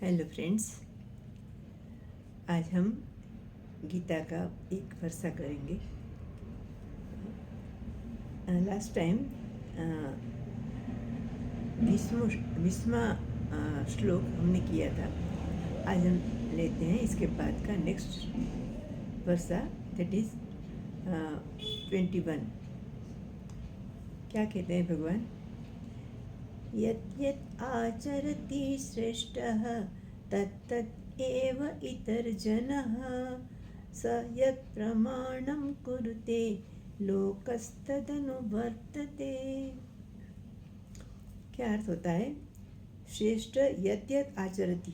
Hello friends, आज हम गीता का एक वर्षा करेंगे। लास्ट टाइम 20वां श्लोक हमने किया था। आज हम लेते हैं इसके बाद का नेक्स्ट वर्षा, दैट इज 21। क्या कहते हैं भगवान? यत् यत् आचरति श्रेष्ठः तत्तत् एव इतर्जनः स यत् प्रमाणं कुरुते लोकस्तदनुवर्तते। क्या अर्थ होता है? श्रेष्ठ यत् यत् आचरति,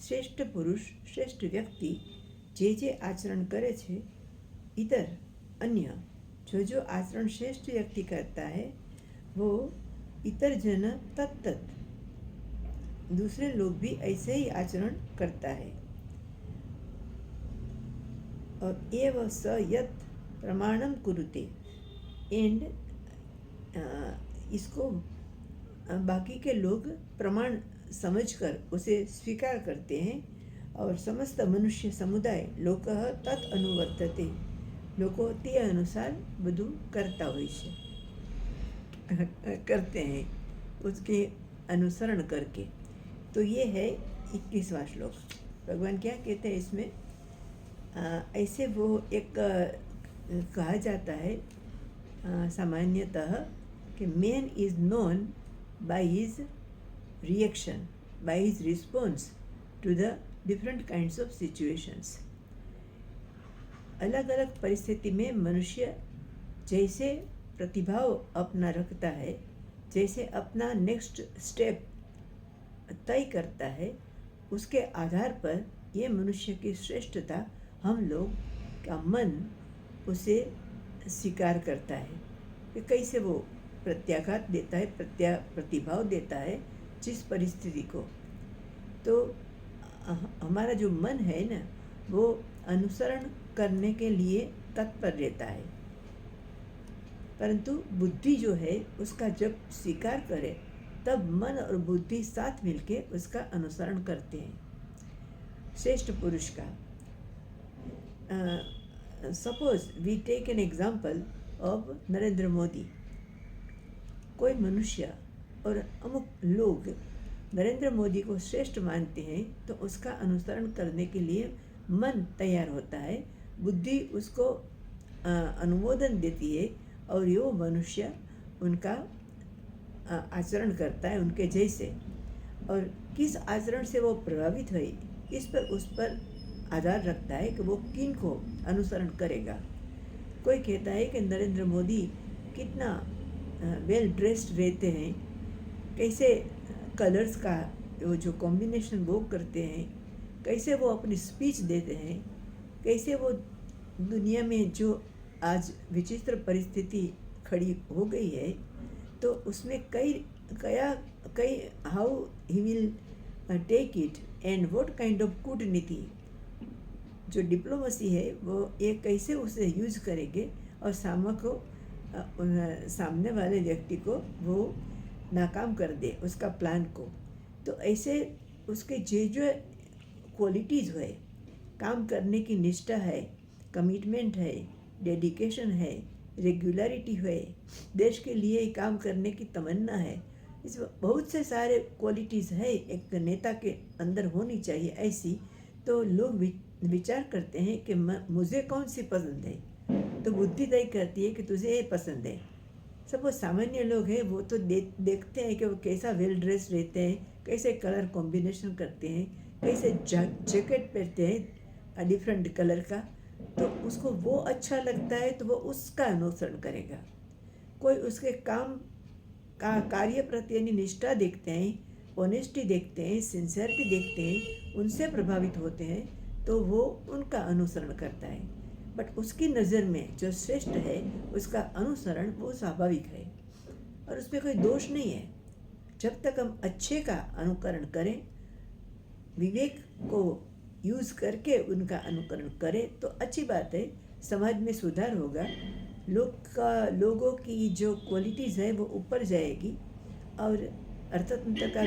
श्रेष्ठ पुरुष, श्रेष्ठ व्यक्ति जे आचरण करे छे, इतर अन्य जो आचरण श्रेष्ठ व्यक्ति करता है वो इतर जन तत्तत्, दूसरे लोग भी ऐसे ही आचरण करता है। और एव स यत् प्रमाणम कुरुते, एंड इसको बाकी के लोग प्रमाण समझकर उसे स्वीकार करते हैं और समस्त मनुष्य समुदाय लोकः तत् अनुवर्तते, लोको ते अनुसार બધું करता હોય છે, करते हैं उसके अनुसरण करके। तो ये है 21वां श्लोक। भगवान क्या कहते हैं इसमें? ऐसे वो एक कहा जाता है सामान्यतः कि man is known by his reaction, by his response to the different kinds of situations. अलग अलग परिस्थिति में मनुष्य जैसे प्रतिभाव अपना रखता है, जैसे अपना नेक्स्ट स्टेप तय करता है, उसके आधार पर ये मनुष्य की श्रेष्ठता हम लोग का मन उसे स्वीकार करता है कि कैसे वो प्रत्याघात देता है, प्रतिभाव देता है जिस परिस्थिति को। तो हमारा जो मन है ना, वो अनुसरण करने के लिए तत्पर रहता है, परंतु बुद्धि जो है उसका जब स्वीकार करे तब मन और बुद्धि साथ मिलके उसका अनुसरण करते हैं श्रेष्ठ पुरुष का। Suppose we take an example of Narendra Modi. कोई मनुष्य और अमुक लोग नरेंद्र मोदी को श्रेष्ठ मानते हैं तो उसका अनुसरण करने के लिए मन तैयार होता है, बुद्धि उसको अनुमोदन देती है और यो मनुष्य उनका आचरण करता है उनके जैसे। और किस आचरण से वो प्रभावित है इस पर उस पर आधार रखता है कि वो किन को अनुसरण करेगा। कोई कहता है कि नरेंद्र मोदी कितना वेल ड्रेस्ड रहते हैं, कैसे कलर्स का वो जो कॉम्बिनेशन वो करते हैं, कैसे वो अपनी स्पीच देते हैं, कैसे वो दुनिया में जो आज विचित्र परिस्थिति खड़ी हो गई है तो उसमें कई how he will take it and what kind of कूटनीति, जो डिप्लोमेसी है वो ये कैसे उसे यूज करेंगे और सामने वाले व्यक्ति को वो नाकाम कर दे उसका प्लान को। तो ऐसे उसके जो क्वालिटीज़ है, काम करने की निष्ठा है, कमिटमेंट है, डेडिकेशन है, रेगुलरिटी है, देश के लिए काम करने की तमन्ना है, इस बहुत से सारे क्वालिटीज़ है एक नेता के अंदर होनी चाहिए ऐसी। तो लोग विचार करते हैं कि मुझे कौन सी पसंद है, तो बुद्धि तय करती है कि तुझे ये पसंद है। सब वो सामान्य लोग हैं वो तो देखते हैं कि वो कैसा वेल ड्रेस रहते हैं, कैसे कलर कॉम्बिनेशन करते हैं, कैसे जैकेट पहनते हैं डिफरेंट कलर का, तो उसको वो अच्छा लगता है तो वो उसका अनुसरण करेगा। कोई उसके काम का कार्य प्रति निष्ठा देखते हैं, ऑनेस्टी देखते हैं, सिंसियरिटी देखते हैं, उनसे प्रभावित होते हैं तो वो उनका अनुसरण करता है। बट उसकी नज़र में जो श्रेष्ठ है उसका अनुसरण वो स्वाभाविक है और उसमें कोई दोष नहीं है। जब तक हम अच्छे का अनुकरण करें, विवेक को यूज़ करके उनका अनुकरण करें तो अच्छी बात है, समाज में सुधार होगा, लोगों की जो क्वालिटीज़ है वो ऊपर जाएगी और अर्थतंत्र का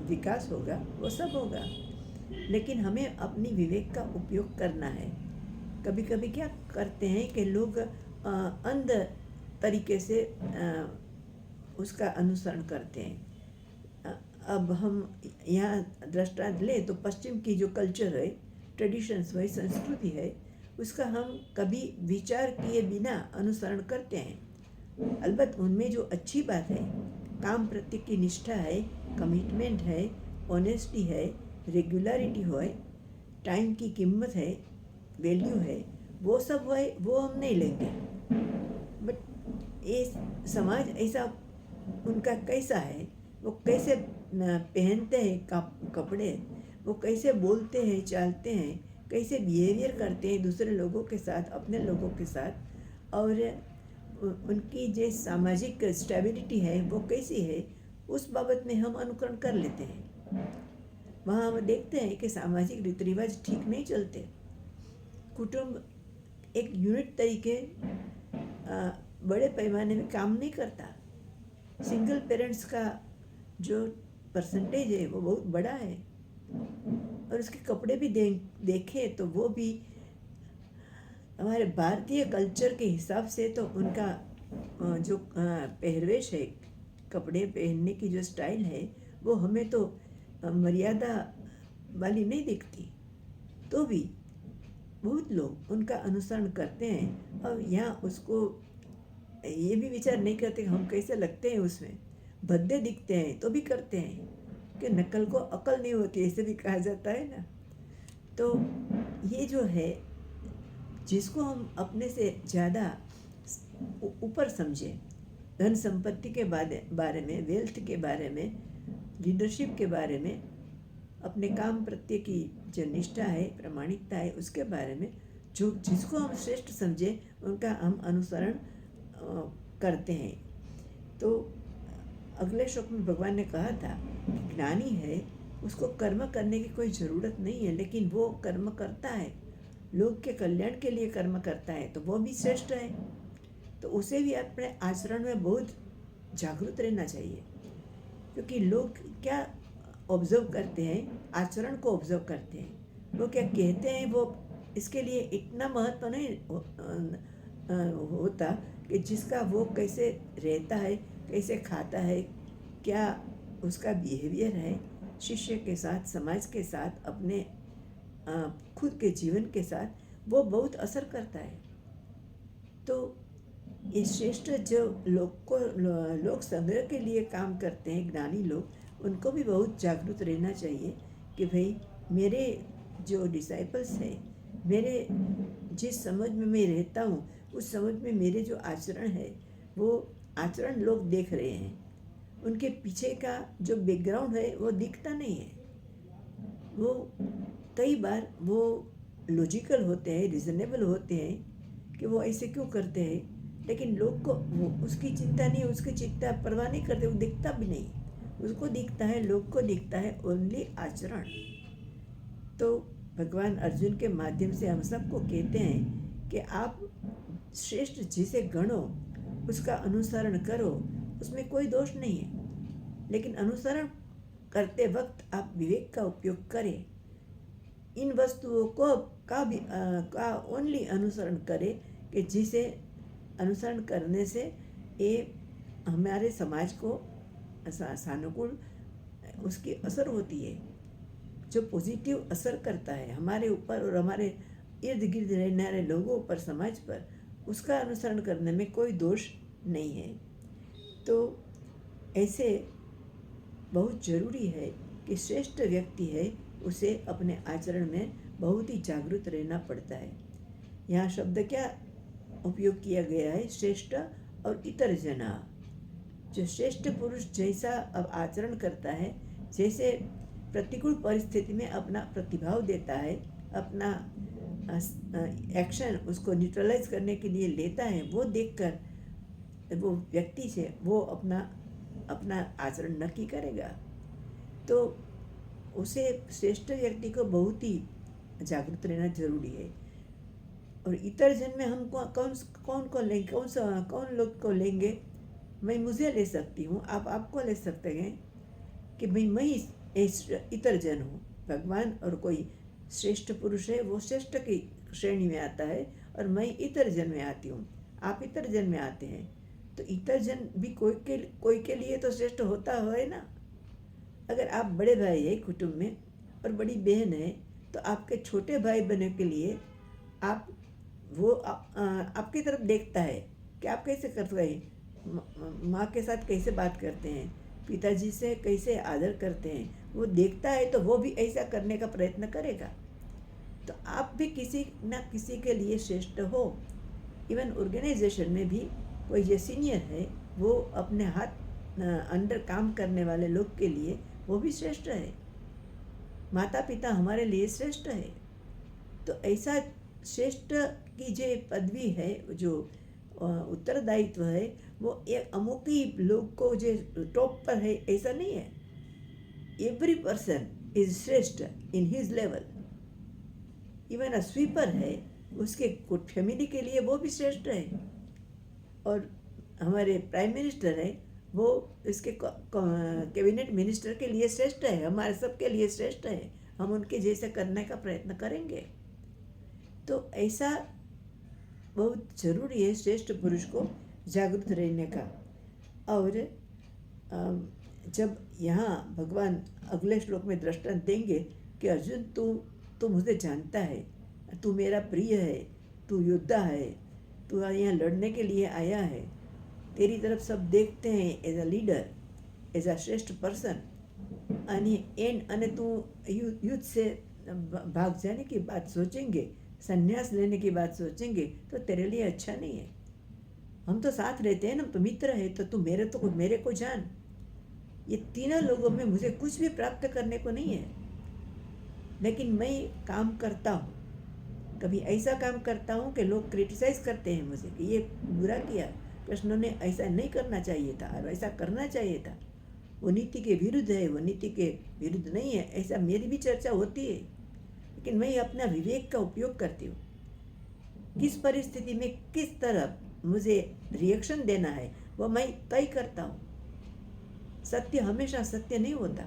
विकास होगा वो सब होगा, लेकिन हमें अपनी विवेक का उपयोग करना है। कभी कभी क्या करते हैं कि लोग अंध तरीके से उसका अनुसरण करते हैं। अब हम यहाँ दृष्टांत ले तो पश्चिम की जो कल्चर है, ट्रेडिशंस वही संस्कृति है, उसका हम कभी विचार किए बिना अनुसरण करते हैं। अलबत्त उनमें जो अच्छी बात है, काम प्रति की निष्ठा है, कमिटमेंट है, ऑनेस्टी है, रेगुलरिटी है, टाइम की कीमत है, वैल्यू है, वो सब है, वो हम नहीं लेंगे। बट ये समाज ऐसा उनका कैसा है, वो कैसे पहनते हैं कपड़े, वो कैसे बोलते हैं, चालते हैं, कैसे बिहेवियर करते हैं दूसरे लोगों के साथ, अपने लोगों के साथ, और उनकी जो सामाजिक स्टेबिलिटी है वो कैसी है, उस बाबत में हम अनुकरण कर लेते हैं। वहाँ हम देखते हैं कि सामाजिक रीति रिवाज ठीक नहीं चलते, कुटुंब एक यूनिट तरीके बड़े पैमाने में काम नहीं करता, सिंगल पेरेंट्स का जो परसेंटेज है वो बहुत बड़ा है, और उसके कपड़े भी देखें तो वो भी हमारे भारतीय कल्चर के हिसाब से तो उनका जो पहरवेश है, कपड़े पहनने की जो स्टाइल है, वो हमें तो मर्यादा वाली नहीं दिखती, तो भी बहुत लोग उनका अनुसरण करते हैं। और यहाँ उसको ये भी विचार नहीं करते कि हम कैसे लगते हैं, उसमें भद्दे दिखते हैं तो भी करते हैं, कि नकल को अकल नहीं होती, ऐसे भी कहा जाता है ना। तो ये जो है, जिसको हम अपने से ज़्यादा ऊपर समझें, धन संपत्ति के बारे में, वेल्थ के बारे में, लीडरशिप के बारे में, अपने काम प्रत्ये की जो निष्ठा है, प्रामाणिकता है, उसके बारे में जो जिसको हम श्रेष्ठ समझे उनका हम अनुसरण करते हैं। तो अगले श्लोक में भगवान ने कहा था कि ज्ञानी है, उसको कर्म करने की कोई ज़रूरत नहीं है, लेकिन वो कर्म करता है, लोग के कल्याण के लिए कर्म करता है, तो वो भी श्रेष्ठ है। तो उसे भी अपने आचरण में बहुत जागरूक रहना चाहिए, क्योंकि लोग क्या ऑब्जर्व करते हैं, आचरण को ऑब्जर्व करते हैं, वो क्या कहते हैं, वो इसके लिए इतना महत्व नहीं होता कि जिसका वो कैसे रहता है, कैसे खाता है, क्या उसका बिहेवियर है शिष्य के साथ, समाज के साथ, अपने खुद के जीवन के साथ, वो बहुत असर करता है। तो ये श्रेष्ठ जो लोग संग्रह के लिए काम करते हैं, ज्ञानी लोग, उनको भी बहुत जागरूक रहना चाहिए कि भाई मेरे जो डिसाइपल्स हैं, मेरे जिस समझ में मैं रहता हूँ, उस समझ में मेरे जो आचरण है, वो आचरण लोग देख रहे हैं, उनके पीछे का जो बैकग्राउंड है वो दिखता नहीं है। वो कई बार वो लॉजिकल होते हैं, रिजनेबल होते हैं कि वो ऐसे क्यों करते हैं, लेकिन लोग को वो उसकी चिंता नहीं, उसकी चिंता परवाह नहीं करते, वो दिखता भी नहीं, उसको दिखता है, लोग को दिखता है ओनली आचरण। तो भगवान अर्जुन के माध्यम से हम सबको कहते हैं कि आप श्रेष्ठ जिसे गणो उसका अनुसरण करो, उसमें कोई दोष नहीं है, लेकिन अनुसरण करते वक्त आप विवेक का उपयोग करें, इन वस्तुओं को का ओनली अनुसरण करें कि जिसे अनुसरण करने से ये हमारे समाज को सानुकूल उसकी असर होती है, जो पॉजिटिव असर करता है हमारे ऊपर और हमारे इर्द गिर्द रहने वाले लोगों पर, समाज पर, उसका अनुसरण करने में कोई दोष नहीं है। तो ऐसे बहुत ज़रूरी है कि श्रेष्ठ व्यक्ति है, उसे अपने आचरण में बहुत ही जागरूक रहना पड़ता है। यहाँ शब्द क्या उपयोग किया गया है, श्रेष्ठ और इतर जना। जो श्रेष्ठ पुरुष जैसा अब आचरण करता है, जैसे प्रतिकूल परिस्थिति में अपना प्रतिभाव देता है, अपना एक्शन उसको न्यूट्रलाइज करने के लिए लेता है, वो देखकर वो व्यक्ति से वो अपना आचरण नक्की करेगा। तो उसे श्रेष्ठ व्यक्ति को बहुत ही जागरूक रहना जरूरी है। और इतर जन में हम कौन को लेंगे, कौन लोग को लेंगे? मैं मुझे ले सकती हूँ, आप आपको ले सकते हैं कि भाई मैं इतर जन हो। भगवान और कोई श्रेष्ठ पुरुष है, वो श्रेष्ठ की श्रेणी में आता है और मैं इतर जन में आती हूँ, आप इतर जन में आते हैं। तो इतर जन भी कोई के लिए तो श्रेष्ठ होता है ना। अगर आप बड़े भाई है कुटुंब में और बड़ी बहन है, तो आपके छोटे भाई बहनों के लिए आप आपकी तरफ देखता है कि आप कैसे करते हैं, माँ के साथ कैसे बात करते हैं, पिताजी से कैसे आदर करते हैं, वो देखता है तो वो भी ऐसा करने का प्रयत्न करेगा। तो आप भी किसी न किसी के लिए श्रेष्ठ हो। इवन ऑर्गेनाइजेशन में भी कोई जो सीनियर है, वो अपने हाथ अंडर काम करने वाले लोग के लिए वो भी श्रेष्ठ है। माता पिता हमारे लिए श्रेष्ठ है। तो ऐसा श्रेष्ठ की जो पदवी है, जो उत्तरदायित्व है, वो एक अमुक ही लोग को जो टॉप पर है ऐसा नहीं है। एवरी पर्सन इज श्रेष्ठ in his level. Even a sweeper है, उसके फैमिली के लिए वो भी श्रेष्ठ है। और हमारे प्राइम मिनिस्टर है, वो इसके कैबिनेट मिनिस्टर के लिए श्रेष्ठ है, हमारे सबके लिए श्रेष्ठ है। हम उनके जैसे करने का प्रयत्न करेंगे। तो ऐसा बहुत जरूरी है श्रेष्ठ पुरुष को जागरूक रहने का। और जब यहाँ भगवान अगले श्लोक में दृष्टांत देंगे कि अर्जुन तू मुझे जानता है, तू मेरा प्रिय है, तू योद्धा है, तू यहाँ लड़ने के लिए आया है, तेरी तरफ सब देखते हैं as a leader, as a श्रेष्ठ पर्सन, अने तू युद्ध से भाग जाने की बात सोचेंगे, संन्यास लेने की बात सोचेंगे, तो तेरे लिए अच्छा नहीं है। हम तो साथ रहते हैं ना, तो मित्र है, तो तू मेरे को जान। ये तीनों लोगों में मुझे कुछ भी प्राप्त करने को नहीं है, लेकिन मैं काम करता हूँ। कभी ऐसा काम करता हूँ कि लोग क्रिटिसाइज करते हैं मुझे कि ये बुरा किया, कृष्ण ने ऐसा नहीं करना चाहिए था और ऐसा करना चाहिए था, वो नीति के विरुद्ध है, वो नीति के विरुद्ध नहीं है, ऐसा मेरी भी चर्चा होती है। लेकिन मैं अपना विवेक का उपयोग करती हूँ। किस परिस्थिति में किस तरह मुझे रिएक्शन देना है, वो मैं तय करता हूँ। सत्य हमेशा सत्य नहीं होता,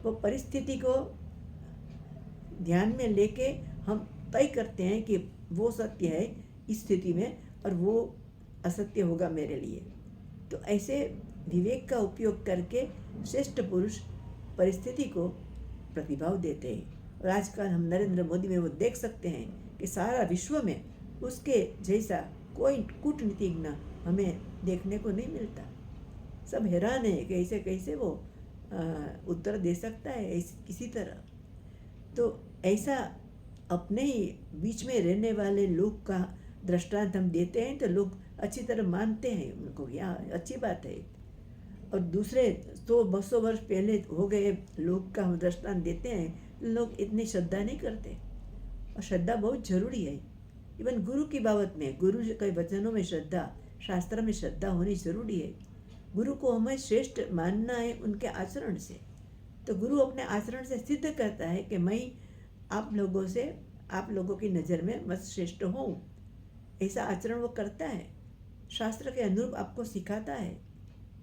वो परिस्थिति को ध्यान में लेके हम तय करते हैं कि वो सत्य है इस स्थिति में और वो असत्य होगा मेरे लिए। तो ऐसे विवेक का उपयोग करके श्रेष्ठ पुरुष परिस्थिति को प्रतिभाव देते हैं। और आजकल हम नरेंद्र मोदी में वो देख सकते हैं कि सारा विश्व में उसके जैसा कोई कूटनीतिज्ञ हमें देखने को नहीं मिलता। सब हैरान है कि ऐसे कैसे वो उत्तर दे सकता है किसी तरह। तो ऐसा अपने ही बीच में रहने वाले लोग का दृष्टांत हम देते हैं तो लोग अच्छी तरह मानते हैं उनको, यहाँ अच्छी बात है। और दूसरे 100-200 वर्ष पहले हो गए लोग का हम दृष्टांत देते हैं, लोग इतनी श्रद्धा नहीं करते। और श्रद्धा बहुत जरूरी है। इवन गुरु की बाबत में, गुरु के वचनों में श्रद्धा, शास्त्र में श्रद्धा होनी जरूरी है। गुरु को हमें श्रेष्ठ मानना है उनके आचरण से। तो गुरु अपने आचरण से सिद्ध करता है कि मैं आप लोगों की नज़र में मत श्रेष्ठ हूँ। ऐसा आचरण वो करता है, शास्त्र के अनुरूप आपको सिखाता है,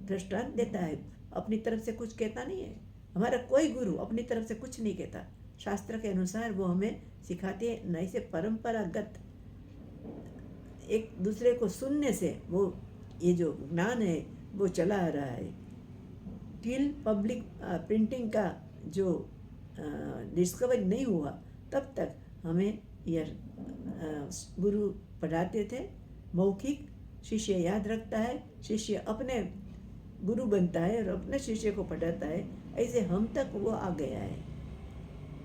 दृष्टांत देता है, अपनी तरफ से कुछ कहता नहीं है। हमारा कोई गुरु अपनी तरफ से कुछ नहीं कहता, शास्त्र के अनुसार वो हमें सिखाते हैं। नहीं से परंपरागत एक दूसरे को सुनने से वो ये जो ज्ञान है वो चला आ रहा है। टिल पब्लिक प्रिंटिंग का जो डिस्कवरी नहीं हुआ तब तक हमें यह गुरु पढ़ाते थे मौखिक, शिष्य याद रखता है, शिष्य अपने गुरु बनता है और अपने शिष्य को पढ़ाता है। ऐसे हम तक वो आ गया है।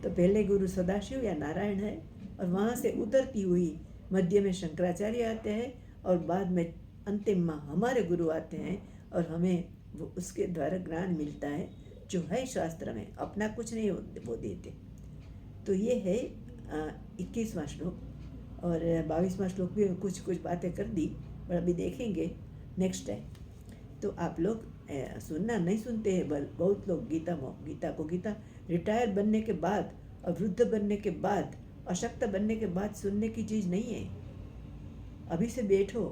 तो पहले गुरु सदाशिव या नारायण है और वहाँ से उतरती हुई मध्य में शंकराचार्य आते हैं और बाद में अंतिम में हमारे गुरु आते हैं और हमें वो उसके द्वारा ज्ञान मिलता है जो है शास्त्र में, अपना कुछ नहीं वो देते। तो ये है 21वां श्लोक और 22वां श्लोक भी कुछ कुछ बातें कर दी, पर अभी देखेंगे नेक्स्ट टाइम। तो आप लोग सुनना नहीं सुनते हैं, बहुत लोग गीता रिटायर बनने के बाद और वृद्ध बनने के बाद, अशक्त बनने के बाद सुनने की चीज़ नहीं है। अभी से बैठो,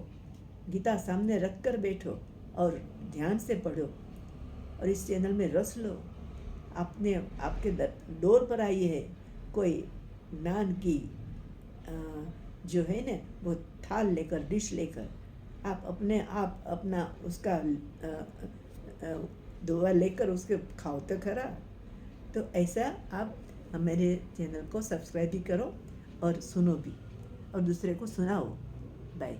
गीता सामने रख कर बैठो और ध्यान से पढ़ो और इस चैनल में रस लो। आपने आपके डोर पर आई है कोई नान की अ, जो है ना वो थाल लेकर, डिश लेकर, आप अपने आप अपना उसका दुआ लेकर उसके खाओ तो खरा। तो ऐसा आप मेरे चैनल को सब्सक्राइब भी करो और सुनो भी और दूसरे को सुनाओ। बाय।